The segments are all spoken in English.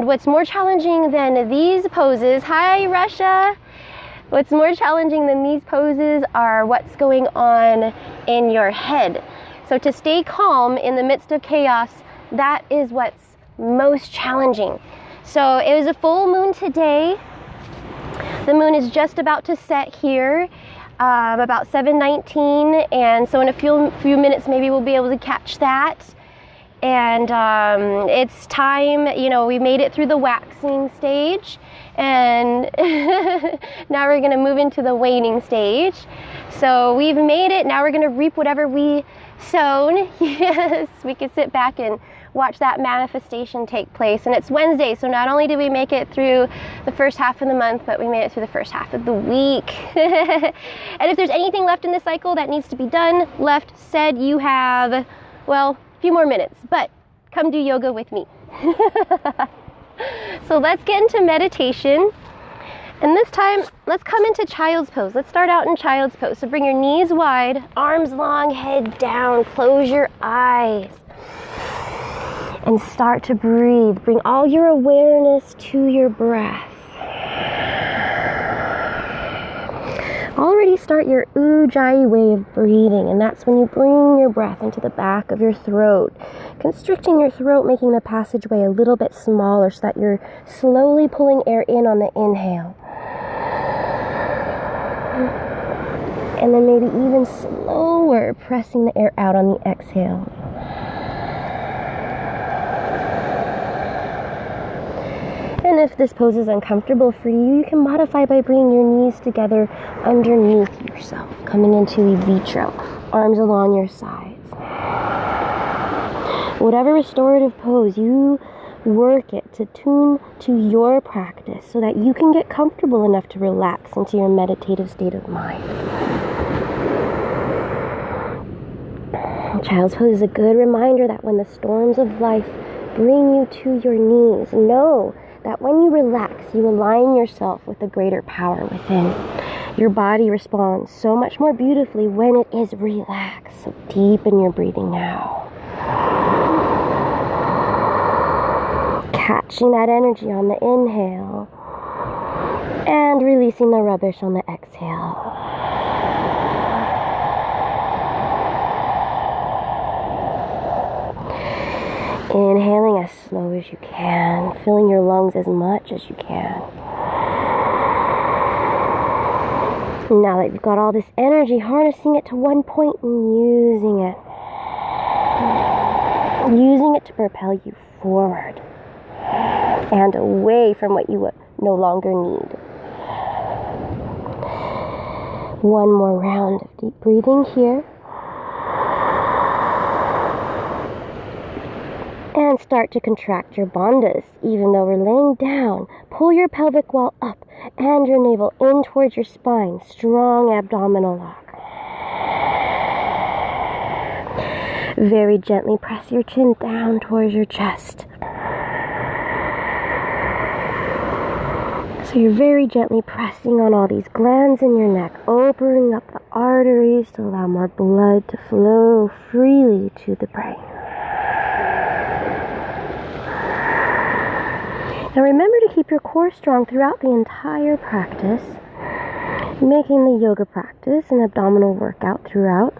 What's more challenging than these poses, hi Russia, what's more challenging than these poses are what's going on in your head. So to stay calm in the midst of chaos, that is what's most challenging. So it was a full moon today. The moon is just about to set here, about 7:19, and so in a few minutes maybe we'll be able to catch that. And it's time, we made it through the waxing stage, and now we're going to move into the waning stage. So we've made it, now we're going to reap whatever we sown. Yes, we can sit back and watch that manifestation take place. And it's Wednesday, so not only did we make it through the first half of the month, but we made it through the first half of the week. And if there's anything left in the cycle that needs to be done, left, said, you have, well, a few more minutes, but come do yoga with me. So let's get into meditation. And this time, let's come into child's pose. Let's start out in child's pose. So bring your knees wide, arms long, head down, close your eyes. And start to breathe. Bring all your awareness to your breath. Already start your Ujjayi way of breathing, and that's when you bring your breath into the back of your throat, constricting your throat, making the passageway a little bit smaller so that you're slowly pulling air in on the inhale. And then maybe even slower, pressing the air out on the exhale. And if this pose is uncomfortable for you, you can modify by bringing your knees together underneath yourself, coming into a vitro, arms along your sides. Whatever restorative pose, you work it to tune to your practice so that you can get comfortable enough to relax into your meditative state of mind. Child's pose is a good reminder that when the storms of life bring you to your knees, know that when you relax, you align yourself with the greater power within. Your body responds so much more beautifully when it is relaxed. So deepen your breathing now. Catching that energy on the inhale and releasing the rubbish on the exhale. Inhaling as slow as you can, filling your lungs as much as you can. Now that you've got all this energy, harnessing it to one point and using it. Using it to propel you forward and away from what you no longer need. One more round of deep breathing here. And start to contract your bandhas. Even though we're laying down, pull your pelvic wall up and your navel in towards your spine. Strong abdominal lock. Very gently press your chin down towards your chest. So you're very gently pressing on all these glands in your neck, opening up the arteries to allow more blood to flow freely to the brain. Now remember to keep your core strong throughout the entire practice, making the yoga practice an abdominal workout throughout,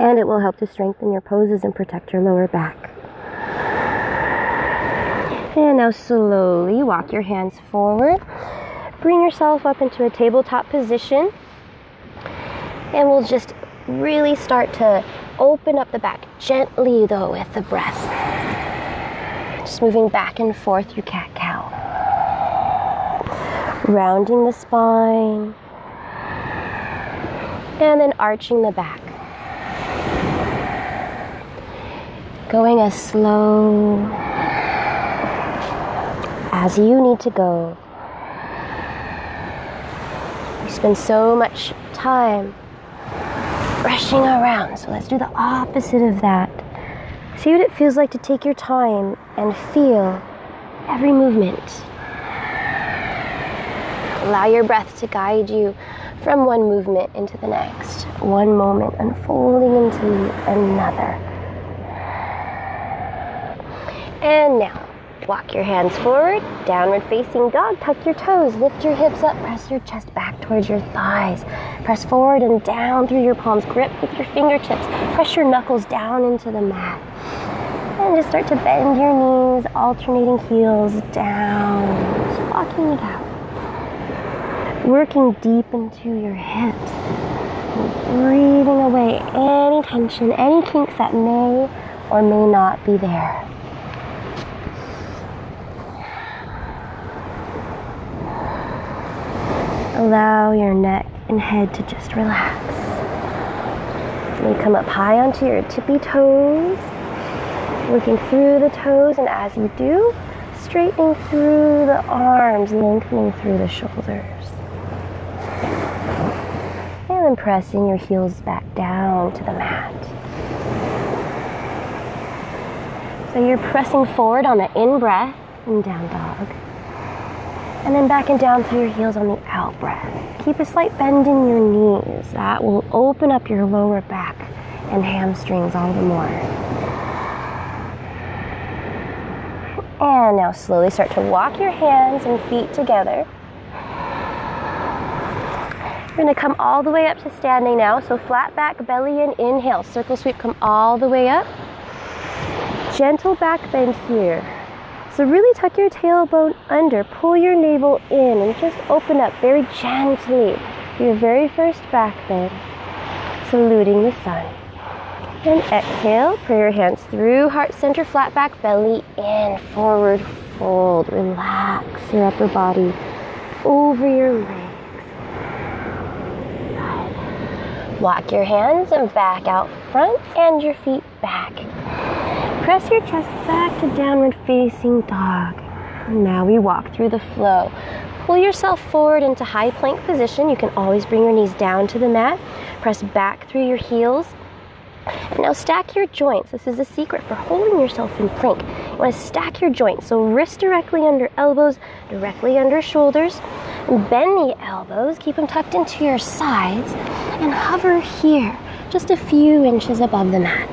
and it will help to strengthen your poses and protect your lower back. And now slowly walk your hands forward, bring yourself up into a tabletop position, and we'll just really start to open up the back gently though with the breath. Just moving back and forth through cat-cow. Rounding the spine. And then arching the back. Going as slow as you need to go. We spend so much time rushing around, so let's do the opposite of that. See what it feels like to take your time and feel every movement. Allow your breath to guide you from one movement into the next, one moment unfolding into another. And now, Walk your hands forward, downward facing dog, tuck your toes, lift your hips up, press your chest back towards your thighs. Press forward and down through your palms, grip with your fingertips, press your knuckles down into the mat. And just start to bend your knees, alternating heels down, just walking it out. Working deep into your hips, breathing away any tension, any kinks that may or may not be there. Allow your neck and head to just relax. And you come up high onto your tippy toes, working through the toes, and as you do, straightening through the arms, lengthening through the shoulders. And then pressing your heels back down to the mat. So you're pressing forward on the in-breath and down dog. And then back and down through your heels on the out breath. Keep a slight bend in your knees. That will open up your lower back and hamstrings all the more. And now slowly start to walk your hands and feet together. You're going to come all the way up to standing now. So flat back, belly in, inhale. Circle sweep, come all the way up. Gentle back bend here. So really tuck your tailbone under, pull your navel in, and just open up very gently. Your very first back bend, saluting the sun. And exhale, pray your hands through, heart center, flat back, belly in, forward fold. Relax your upper body over your legs. Good. Walk your hands and back out front and your feet back. Press your chest back to downward facing dog. Now we walk through the flow. Pull yourself forward into high plank position. You can always bring your knees down to the mat. Press back through your heels. And now stack your joints. This is the secret for holding yourself in plank. You want to stack your joints. So wrists directly under elbows, directly under shoulders. And bend the elbows. Keep them tucked into your sides. And hover here, just a few inches above the mat.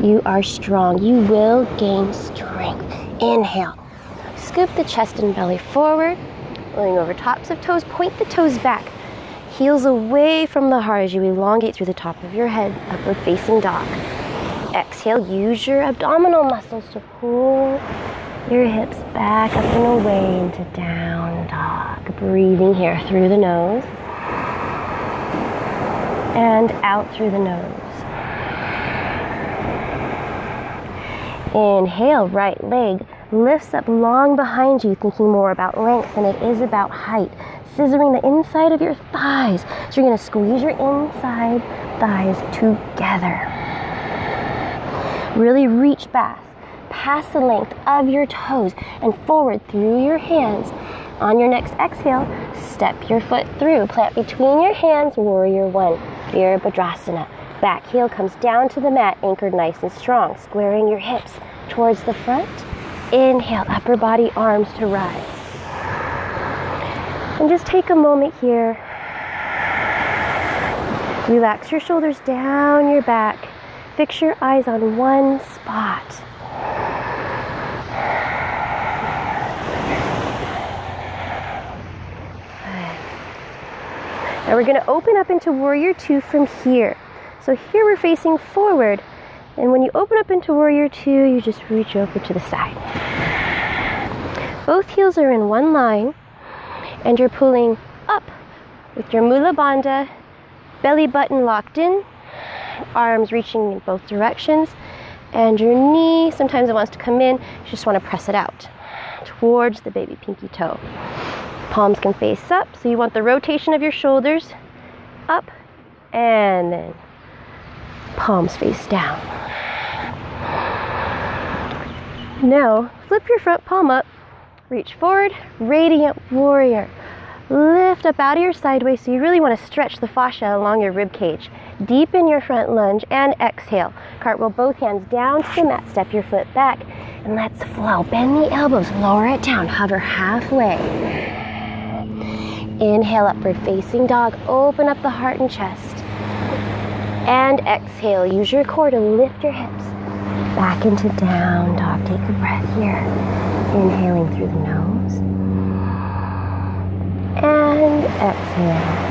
You are strong. You will gain strength. Inhale. Scoop the chest and belly forward. Rolling over tops of toes. Point the toes back. Heels away from the heart as you elongate through the top of your head. Upward facing dog. Exhale. Use your abdominal muscles to pull your hips back up and away into down dog. Breathing here through the nose. And out through the nose. Inhale, right leg lifts up long behind you, thinking more about length than it is about height. Scissoring the inside of your thighs. So you're going to squeeze your inside thighs together. Really reach back, past the length of your toes and forward through your hands. On your next exhale, step your foot through. Plant between your hands, warrior one, Virabhadrasana. Back heel comes down to the mat, anchored nice and strong, squaring your hips towards the front. Inhale, upper body arms to rise. And just take a moment here. Relax your shoulders down your back. Fix your eyes on one spot. Good. Now we're going to open up into warrior two from here. So here we're facing forward, and when you open up into warrior two, you just reach over to the side. Both heels are in one line, and you're pulling up with your Mula Bandha, belly button locked in, arms reaching in both directions, and your knee, sometimes it wants to come in, you just want to press it out towards the baby pinky toe. Palms can face up, so you want the rotation of your shoulders up, and then palms face down. Now, flip your front palm up, reach forward, radiant warrior. Lift up out of your sideways, so you really want to stretch the fascia along your rib cage. Deepen your front lunge and exhale. Cartwheel both hands down to the mat, step your foot back, and let's flow. Bend the elbows, lower it down, hover halfway. Inhale, upward facing dog, open up the heart and chest. And exhale, use your core to lift your hips. Back into down dog. Take a breath here. Inhaling through the nose. And exhale.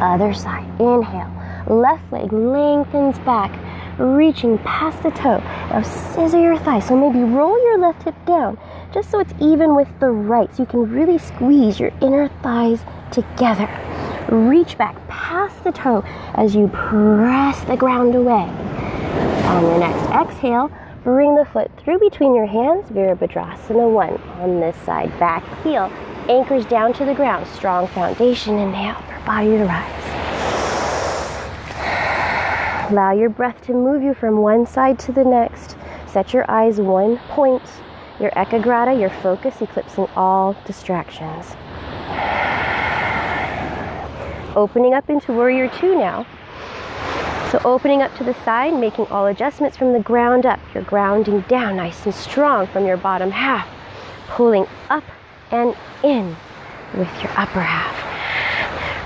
Other side. Inhale. Left leg lengthens back, reaching past the toe. Now scissor your thigh. So maybe roll your left hip down, just so it's even with the right. So you can really squeeze your inner thighs together. Reach back past the toe as you press the ground away. On your next exhale, bring the foot through between your hands, Virabhadrasana 1. On this side, back heel anchors down to the ground. Strong foundation. Inhale for body to rise. Allow your breath to move you from one side to the next. Set your eyes one point. Your ekagrata, your focus, eclipsing all distractions. Opening up into Warrior 2 now. So opening up to the side, making all adjustments from the ground up. You're grounding down nice and strong from your bottom half. Pulling up and in with your upper half.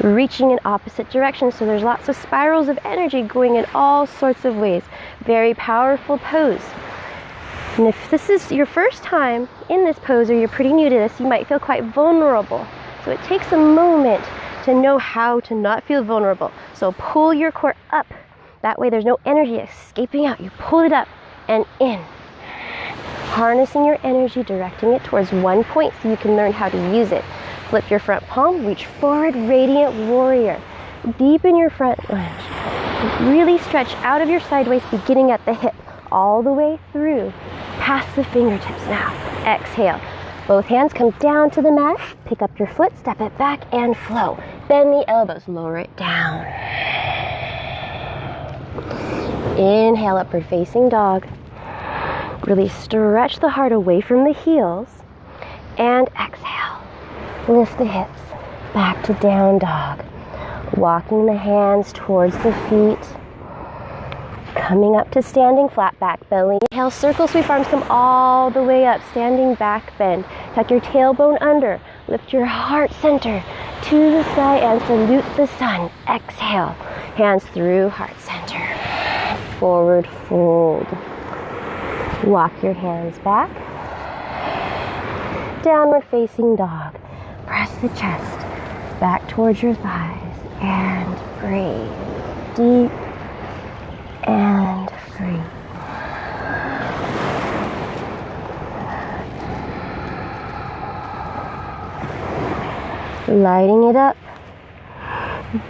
Reaching in opposite directions, so there's lots of spirals of energy going in all sorts of ways. Very powerful pose. And if this is your first time in this pose, or you're pretty new to this, you might feel quite vulnerable. So it takes a moment to know how to not feel vulnerable. So pull your core up. That way there's no energy escaping out. You pull it up and in. Harnessing your energy, directing it towards one point so you can learn how to use it. Flip your front palm, reach forward, radiant warrior. Deepen your front lunge. Really stretch out of your sideways, beginning at the hip, all the way through, past the fingertips now. Exhale. Both hands come down to the mat. Pick up your foot, step it back, and flow. Bend the elbows, lower it down. Inhale, upward facing dog. Really stretch the heart away from the heels. And exhale. Lift the hips, back to down dog. Walking the hands towards the feet. Coming up to standing flat back belly. Inhale, circle sweep arms, come all the way up. Standing back bend. Tuck your tailbone under. Lift your heart center to the sky and salute the sun. Exhale, hands through heart center. Forward fold. Walk your hands back. Downward facing dog. Press the chest back towards your thighs and breathe. Deep and free. Lighting it up.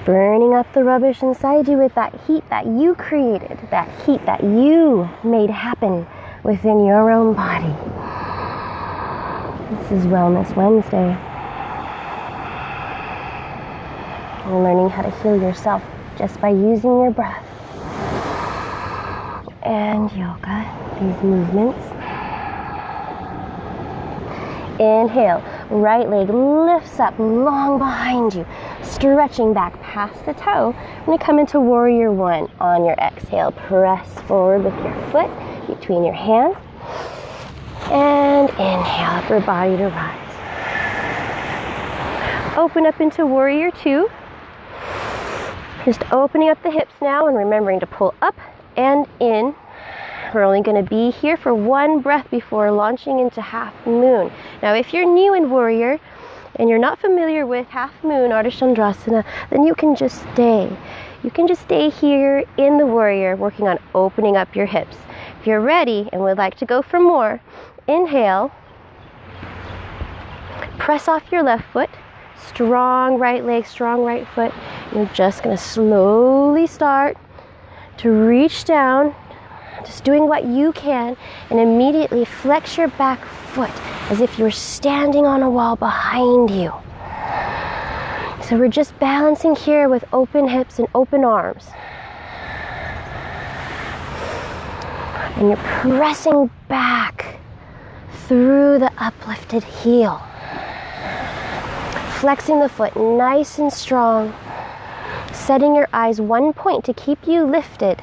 Burning up the rubbish inside you with that heat that you created, that heat that you made happen within your own body. This is Wellness Wednesday. You're learning how to heal yourself just by using your breath and yoga, these movements. Inhale, right leg lifts up long behind you, stretching back past the toe. I'm going to come into Warrior 1. On your exhale, press forward with your foot between your hands. And inhale, upper body to rise. Open up into Warrior 2. Just opening up the hips now and remembering to pull up and in. We're only going to be here for one breath before launching into half moon. Now, if you're new in Warrior and you're not familiar with half moon, Ardha Chandrasana, then you can just stay. You can just stay here in the Warrior, working on opening up your hips. If you're ready and would like to go for more, inhale. Press off your left foot. Strong right leg, strong right foot. You're just going to slowly start to reach down, just doing what you can, and immediately flex your back foot as if you're standing on a wall behind you. So we're just balancing here with open hips and open arms. And you're pressing back through the uplifted heel. Flexing the foot nice and strong. Setting your eyes one point to keep you lifted.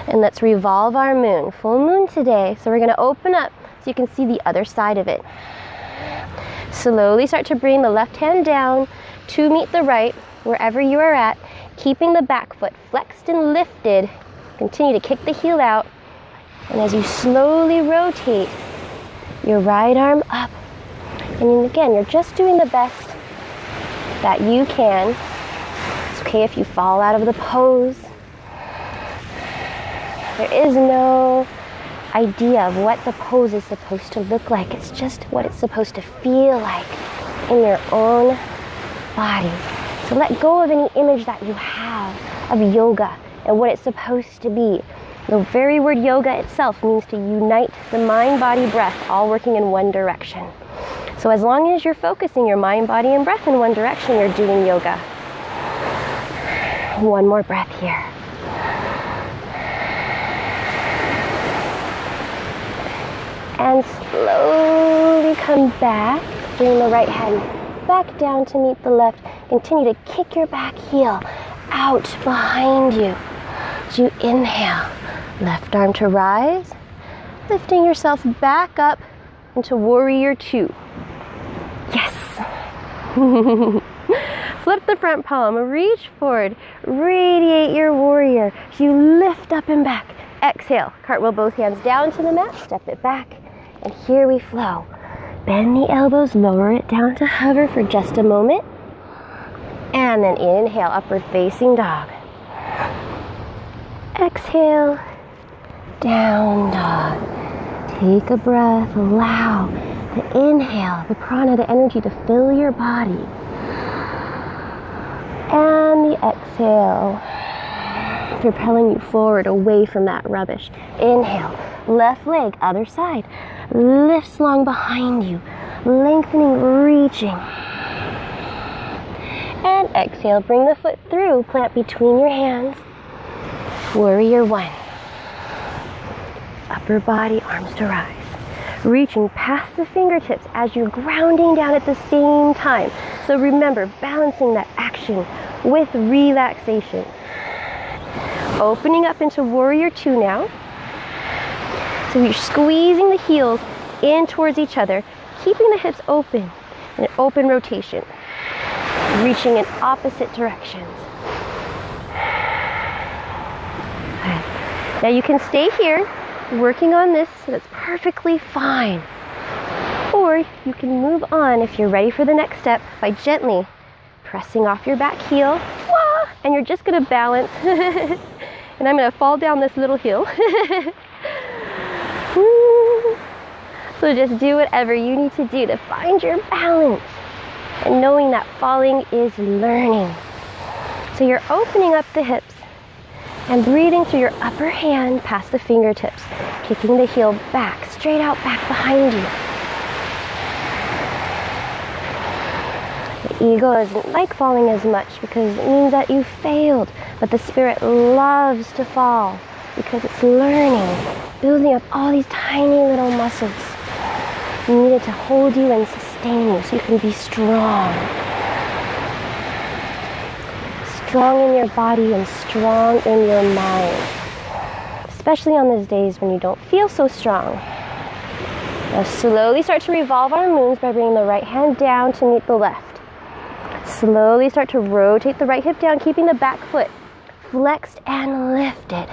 And let's revolve our moon. Full moon today, so we're going to open up so you can see the other side of it. Slowly start to bring the left hand down to meet the right, wherever you are at. keeping the back foot flexed and lifted. Continue to kick the heel out. And as you slowly rotate your right arm up, and again, you're just doing the best that you can. It's okay if you fall out of the pose. There is no idea of what the pose is supposed to look like. It's just what it's supposed to feel like in your own body. So let go of any image that you have of yoga and what it's supposed to be. The very word yoga itself means to unite the mind, body, breath, all working in one direction. So as long as you're focusing your mind, body, and breath in one direction, you're doing yoga. One more breath here. And slowly come back. Bring the right hand back down to meet the left. Continue to kick your back heel out behind you. As you inhale, left arm to rise, lifting yourself back up into warrior two. Yes. Flip the front palm, reach forward, radiate your warrior. As you lift up and back, exhale, cartwheel both hands down to the mat, step it back, and here we flow. Bend the elbows, lower it down to hover for just a moment, and then inhale, upward facing dog. Exhale, down dog. Take a breath, allow the inhale, the prana, the energy to fill your body. And the exhale, propelling you forward away from that rubbish. Inhale, left leg, other side. Lifts long behind you, lengthening, reaching. And exhale, bring the foot through, plant between your hands. Warrior one. Upper body, arms to rise. Reaching past the fingertips as you're grounding down at the same time. So remember, balancing that action with relaxation. Opening up into warrior two now. So you're squeezing the heels in towards each other, keeping the hips open in an open rotation. Reaching in opposite directions. Okay. Now you can stay here, working on this, so that's perfectly fine. Or you can move on if you're ready for the next step by gently pressing off your back heel. Wah! And you're just gonna balance. And I'm gonna fall down this little hill. So just do whatever you need to do to find your balance. And knowing that falling is learning. So you're opening up the hips and breathing through your upper hand past the fingertips, kicking the heel back, straight out back behind you. The ego doesn't like falling as much because it means that you failed, but the spirit loves to fall because it's learning, building up all these tiny little muscles needed to hold you and sustain you so you can be strong. Strong in your body and strong in your mind. Especially on those days when you don't feel so strong. Now slowly start to revolve our moons by bringing the right hand down to meet the left. Slowly start to rotate the right hip down, keeping the back foot flexed and lifted.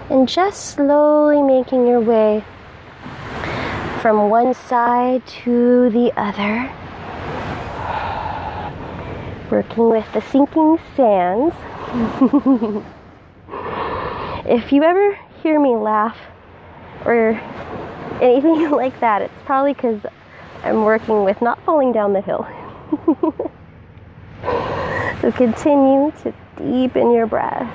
And just slowly making your way from one side to the other. Working with the sinking sands. If you ever hear me laugh or anything like that, it's probably because I'm working with not falling down the hill. So continue to deepen your breath.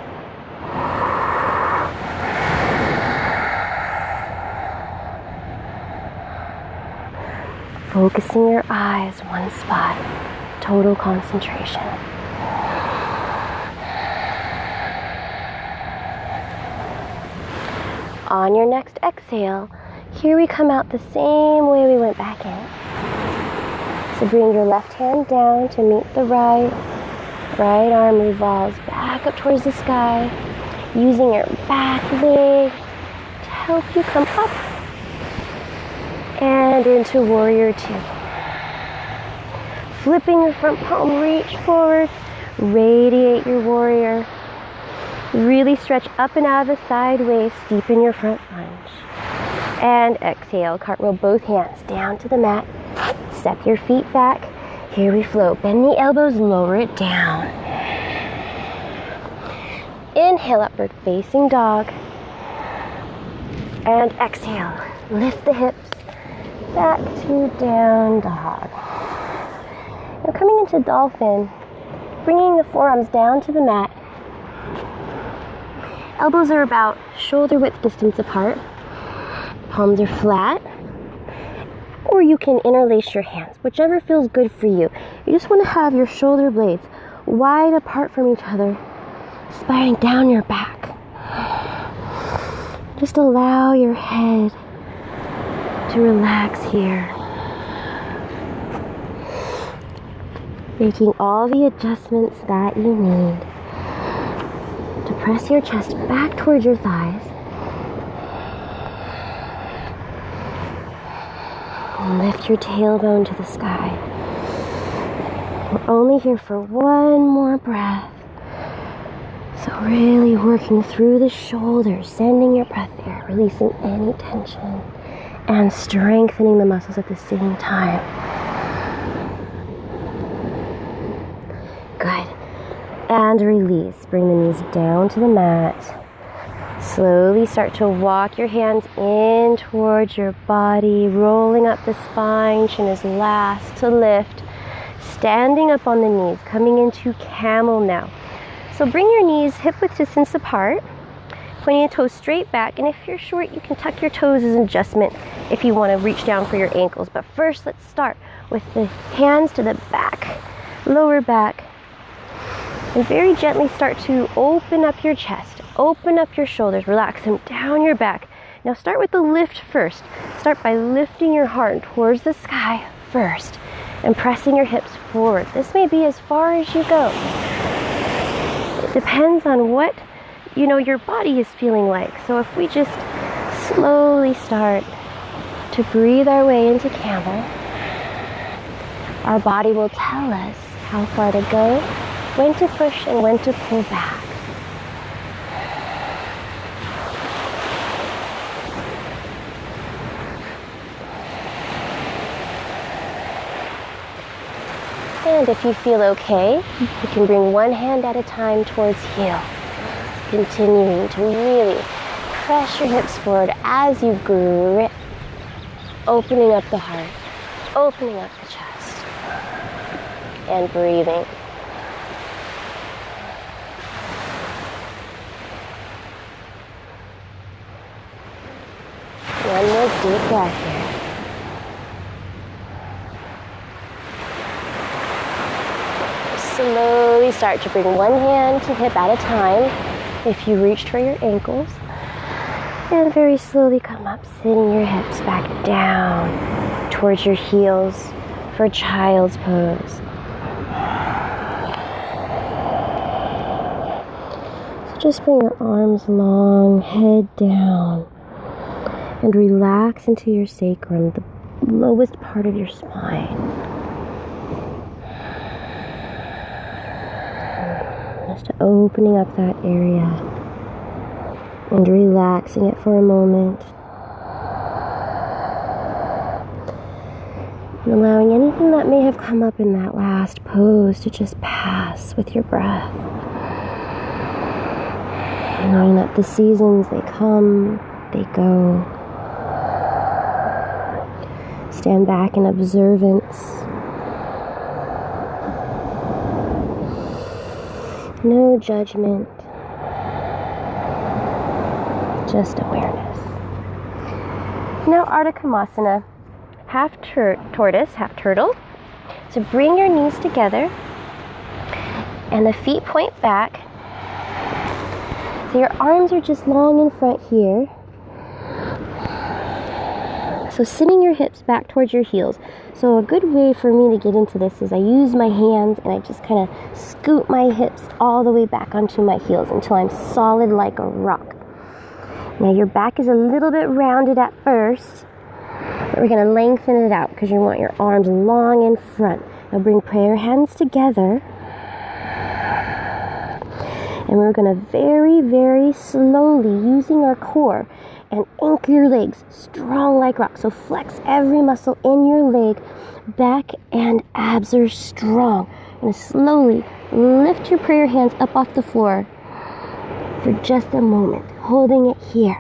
Focusing your eyes one spot, total concentration. On your next exhale, here we come out the same way we went back in. So bring your left hand down to meet the right. Right arm revolves back up towards the sky, using your back leg to help you come up and into warrior two. Flipping your front palm, reach forward, Radiate your warrior. Really stretch up and out of the side waist, deepen your front lunge. And exhale, cartwheel both hands down to the mat. Step your feet back. Here we float. Bend the elbows, lower it down. Inhale, upward facing dog. And exhale, lift the hips back to down dog. Now coming into dolphin, bringing the forearms down to the mat. Elbows are about shoulder width distance apart. Palms are flat. Or you can interlace your hands, whichever feels good for you. You just want to have your shoulder blades wide apart from each other, spiraling down your back. Just allow your head to relax here. Making all the adjustments that you need to press your chest back towards your thighs. And lift your tailbone to the sky. We're only here for one more breath. So really working through the shoulders, sending your breath there, releasing any tension, and strengthening the muscles at the same time. Good. And release. Bring the knees down to the mat. Slowly start to walk your hands in towards your body, rolling up the spine. Chin is last to lift. Standing up on the knees, coming into camel now. So bring your knees hip width distance apart, pointing the toes straight back. And if you're short, you can tuck your toes as an adjustment if you want to reach down for your ankles. But first, let's start with the hands to the back, lower back. And very gently start to open up your chest, open up your shoulders, relax them down your back. Now start with the lift first. Start by lifting your heart towards the sky first and pressing your hips forward. This may be as far as you go. It depends on what, your body is feeling like. So if we just slowly start to breathe our way into camel, our body will tell us how far to go, when to push and when to pull back. And if you feel okay, you can bring one hand at a time towards heel. Continuing to really press your hips forward as you grip, opening up the heart, opening up the chest, and breathing. One more deep breath here. Slowly start to bring one hand to hip at a time if you reached for your ankles. And very slowly come up, sitting your hips back down towards your heels for child's pose. So just bring your arms long, head down, and relax into your sacrum, the lowest part of your spine. Just opening up that area and relaxing it for a moment. And allowing anything that may have come up in that last pose to just pass with your breath. Knowing that the seasons, they come, they go. Stand back in observance. No judgment, just awareness. Now Ardha Kamasana, half tortoise, half turtle. So bring your knees together and the feet point back. So your arms are just long in front here. So sitting your hips back towards your heels. So a good way for me to get into this is I use my hands and I just kind of scoot my hips all the way back onto my heels until I'm solid like a rock. Now your back is a little bit rounded at first, but we're going to lengthen it out because you want your arms long in front. Now bring prayer hands together. And we're going to very, very slowly, using our core, and anchor your legs strong like rock. So flex every muscle in your leg. Back and abs are strong. And slowly lift your prayer hands up off the floor for just a moment, holding it here.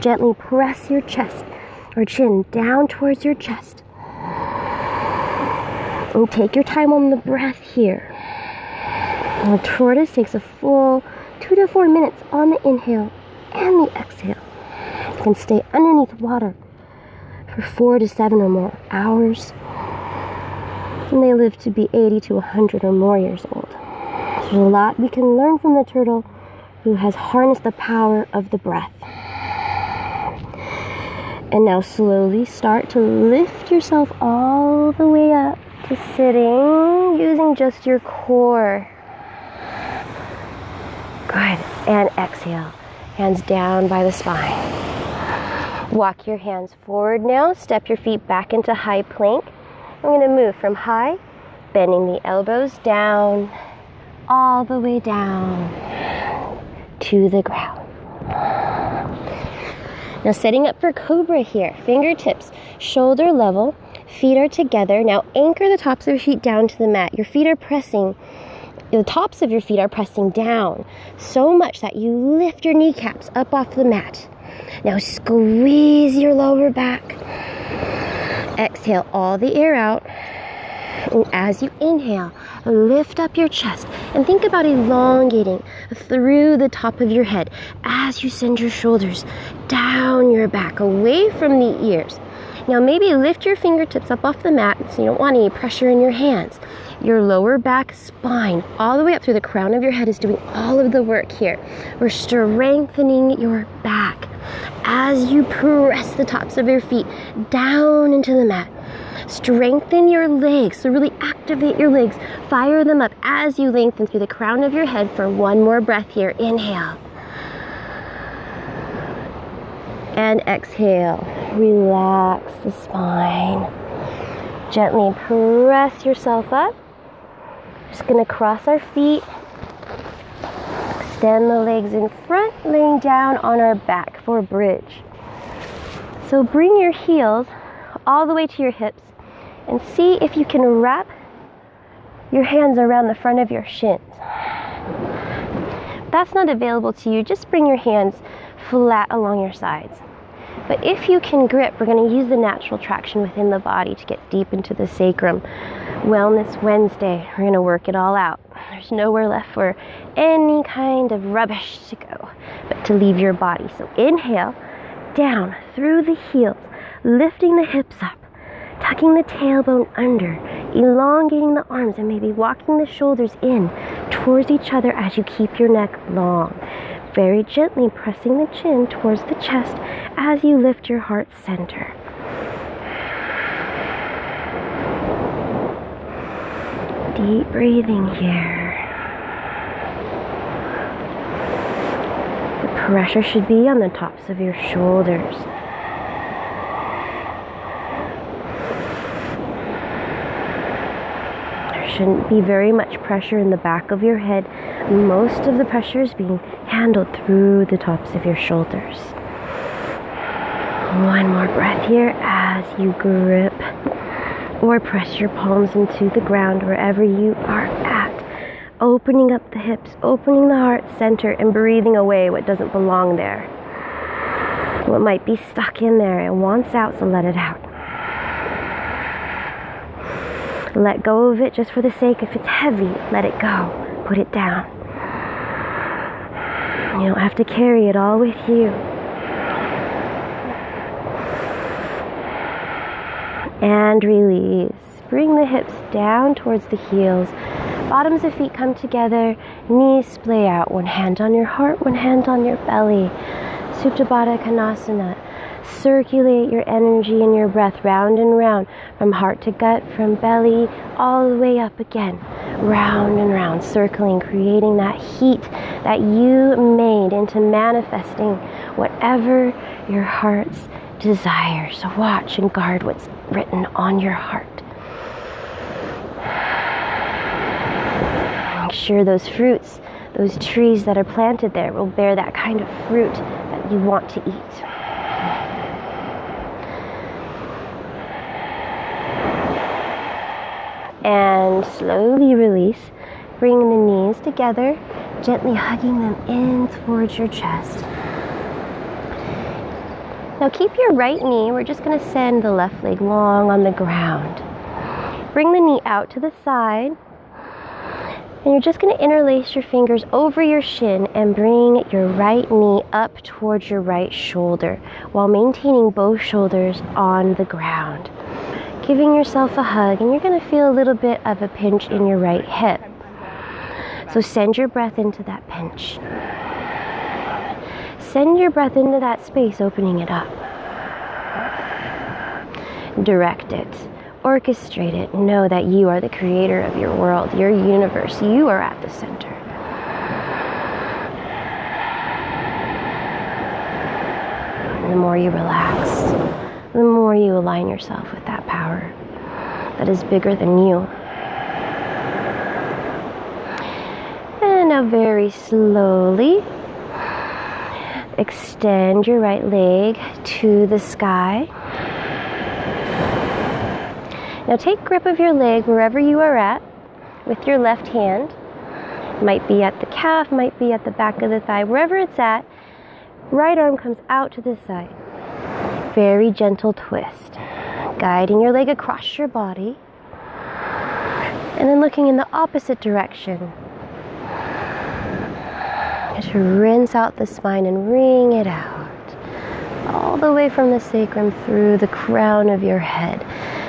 Gently press your chest or chin down towards your chest. And take your time on the breath here. And the tortoise takes a full 2 to 4 minutes on the inhale and the exhale. You can stay underneath water for 4 to 7 or more hours. And they live to be 80 to 100 or more years old. So there's a lot we can learn from the turtle who has harnessed the power of the breath. And now slowly start to lift yourself all the way up to sitting using just your core. Good. And exhale. Hands down by the spine. Walk your hands forward now. Step your feet back into high plank. I'm going to move from high, bending the elbows down, all the way down to the ground. Now setting up for cobra here. Fingertips shoulder level, feet are together. Now anchor the tops of your feet down to the mat. Your feet are pressing, the tops of your feet are pressing down so much that you lift your kneecaps up off the mat. Now squeeze your lower back. Exhale all the air out. And as you inhale, lift up your chest and think about elongating through the top of your head as you send your shoulders down your back, away from the ears. Now maybe lift your fingertips up off the mat so you don't want any pressure in your hands. Your lower back spine, all the way up through the crown of your head, is doing all of the work here. We're strengthening your back as you press the tops of your feet down into the mat. Strengthen your legs, so really activate your legs. Fire them up as you lengthen through the crown of your head for one more breath here. Inhale. And exhale. Relax the spine. Gently press yourself up. Just going to cross our feet. Extend the legs in front, laying down on our back for a bridge. So bring your heels all the way to your hips and see if you can wrap your hands around the front of your shins. If that's not available to you, just bring your hands flat along your sides. But if you can grip, we're going to use the natural traction within the body to get deep into the sacrum. Wellness Wednesday, we're going to work it all out. There's nowhere left for any kind of rubbish to go, but to leave your body. So inhale, down through the heels, lifting the hips up, tucking the tailbone under, elongating the arms, and maybe walking the shoulders in towards each other as you keep your neck long. Very gently pressing the chin towards the chest as you lift your heart center. Deep breathing here. The pressure should be on the tops of your shoulders. There shouldn't be very much pressure in the back of your head. Most of the pressure is being handled through the tops of your shoulders. One more breath here as you grip or press your palms into the ground wherever you are at. Opening up the hips, opening the heart center, and breathing away what doesn't belong there. What might be stuck in there. It wants out, so let it out. Let go of it just for the sake. If it's heavy, let it go. Put it down. You don't have to carry it all with you. And release. Bring the hips down towards the heels. Bottoms of feet come together. Knees splay out. One hand on your heart, one hand on your belly. Supta Baddha Konasana. Circulate your energy and your breath round and round. From heart to gut, from belly, all the way up again. Round and round, circling, creating that heat that you made into manifesting whatever your heart's desire. So watch and guard what's written on your heart. Make sure those fruits, those trees that are planted there will bear that kind of fruit that you want to eat. And slowly release. Bring the knees together, gently hugging them in towards your chest. Now keep your right knee, we're just going to send the left leg long on the ground. Bring the knee out to the side, and you're just going to interlace your fingers over your shin and bring your right knee up towards your right shoulder while maintaining both shoulders on the ground. Giving yourself a hug, and you're going to feel a little bit of a pinch in your right hip. So send your breath into that pinch. Send your breath into that space, opening it up. Direct it. Orchestrate it. Know that you are the creator of your world, your universe. You are at the center. And the more you relax, the more you align yourself with that power that is bigger than you. And now very slowly, extend your right leg to the sky. Now take grip of your leg wherever you are at with your left hand. Might be at the calf, might be at the back of the thigh, wherever it's at. Right arm comes out to the side. Very gentle twist. Guiding your leg across your body. And then looking in the opposite direction. To rinse out the spine and wring it out. All the way from the sacrum through the crown of your head.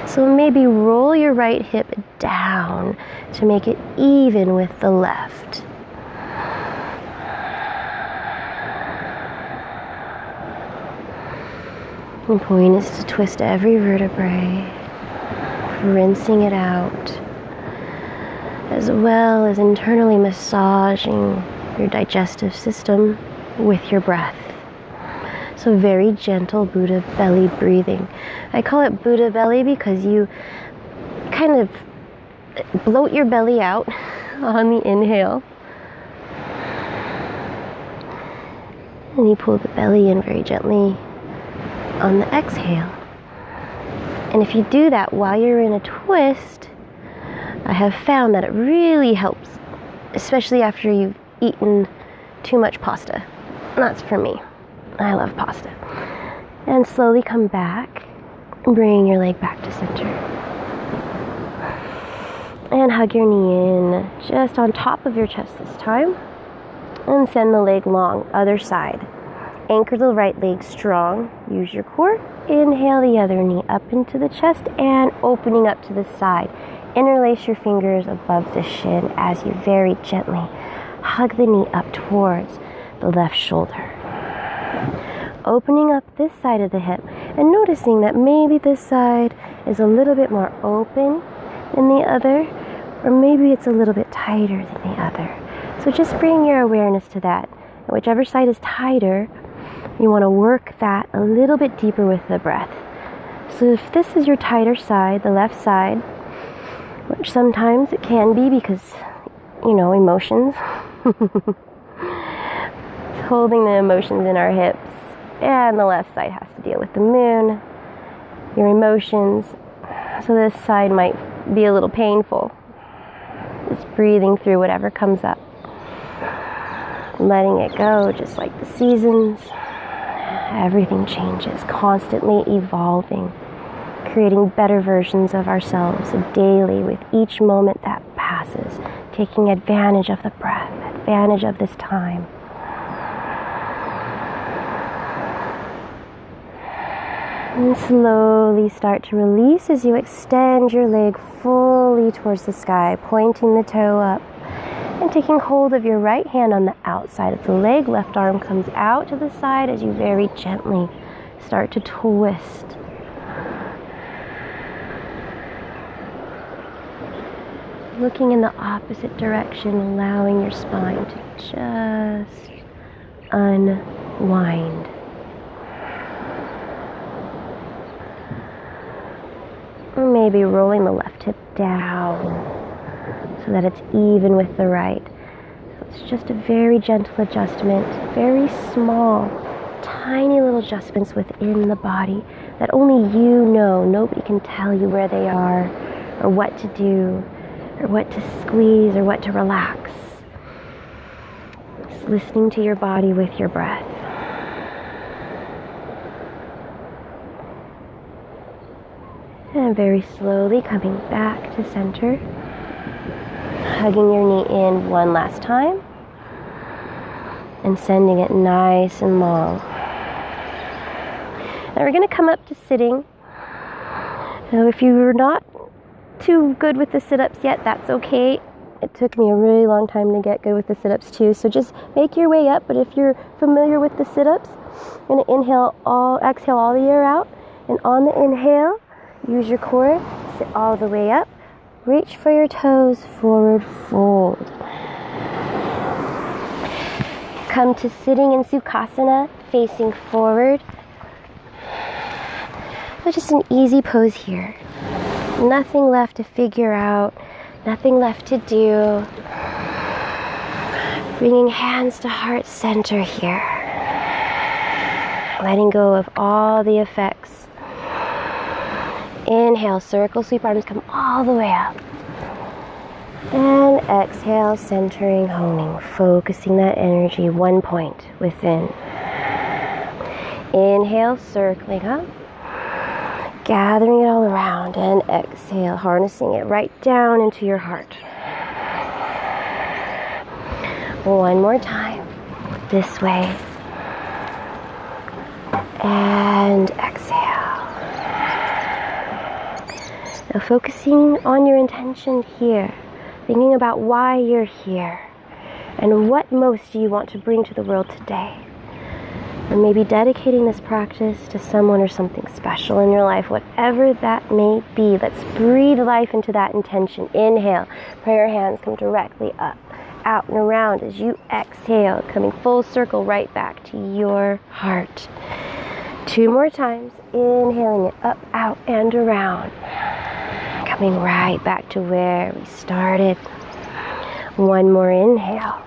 So maybe roll your right hip down to make it even with the left. The point is to twist every vertebrae, rinsing it out, as well as internally massaging your digestive system with your breath. So very gentle Buddha belly breathing. I call it Buddha belly because you kind of bloat your belly out on the inhale. And you pull the belly in very gently on the exhale. And if you do that while you're in a twist, I have found that it really helps, especially after you've eaten too much pasta. That's for me. I love pasta. And slowly come back, bring your leg back to center. And hug your knee in just on top of your chest this time. And send the leg long, other side. Anchor the right leg strong. Use your core. Inhale the other knee up into the chest and opening up to the side. Interlace your fingers above the shin as you very gently hug the knee up towards the left shoulder. Opening up this side of the hip and noticing that maybe this side is a little bit more open than the other, or maybe it's a little bit tighter than the other. So just bring your awareness to that. And whichever side is tighter, you want to work that a little bit deeper with the breath. So if this is your tighter side, the left side, which sometimes it can be because, emotions. Holding the emotions in our hips. And the left side has to deal with the moon, your emotions. So this side might be a little painful. Just breathing through whatever comes up. Letting it go, just like the seasons. Everything changes, constantly evolving. Creating better versions of ourselves daily with each moment that passes. Taking advantage of the breath, advantage of this time. And slowly start to release as you extend your leg fully towards the sky, pointing the toe up and taking hold of your right hand on the outside of the leg. Left arm comes out to the side as you very gently start to twist. Looking in the opposite direction, allowing your spine to just unwind. Or maybe rolling the left hip down so that it's even with the right. So it's just a very gentle adjustment, very small, tiny little adjustments within the body that only you know. Nobody can tell you where they are, or what to do, or what to squeeze, or what to relax. Just listening to your body with your breath. And very slowly coming back to center. Hugging your knee in one last time. And sending it nice and long. Now we're going to come up to sitting. Now if you're not too good with the sit-ups yet, that's okay. It took me a really long time to get good with the sit-ups too. So just make your way up. But if you're familiar with the sit-ups, you're going to exhale all the air out. And on the inhale, use your core, sit all the way up. Reach for your toes, forward fold. Come to sitting in Sukhasana, facing forward. So just an easy pose here. Nothing left to figure out, nothing left to do. Bringing hands to heart center here. Letting go of all the effects. Inhale, circle, sweep arms, come all the way up. And exhale, centering, honing, focusing that energy one point within. Inhale, circling up, gathering it all around, and exhale, harnessing it right down into your heart. One more time, this way, and exhale. Now focusing on your intention here, thinking about why you're here, and what most do you want to bring to the world today. And maybe dedicating this practice to someone or something special in your life, whatever that may be. Let's breathe life into that intention. Inhale, prayer hands come directly up, out and around as you exhale, coming full circle right back to your heart. 2 more times, inhaling it up, out, and around. Coming right back to where we started. 1 more inhale.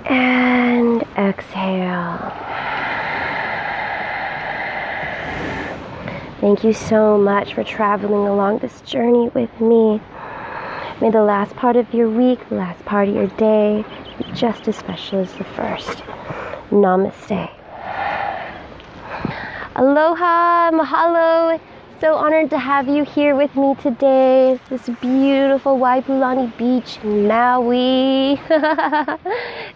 And exhale. Thank you so much for traveling along this journey with me. May the last part of your week, the last part of your day, be just as special as the first. Namaste. Aloha, mahalo. So honored to have you here with me today. This beautiful Waipulani beach in Maui.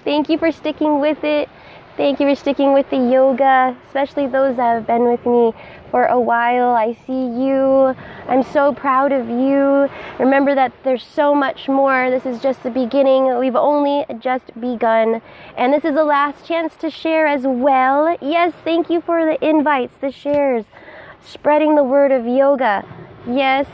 Thank you for sticking with it. Thank you for sticking with the yoga, especially those that have been with me for a while. I see you. I'm so proud of you. Remember that there's so much more. This is just the beginning. We've only just begun. And this is the last chance to share as well. Yes, thank you for the invites, the shares. Spreading the word of yoga. Yes.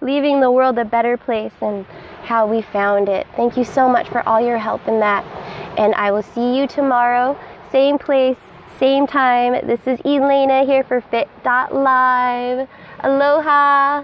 Leaving the world a better place than how we found it. Thank you so much for all your help in that. And I will see you tomorrow. Same place, same time. This is Elaina here for Fit.Live. Aloha.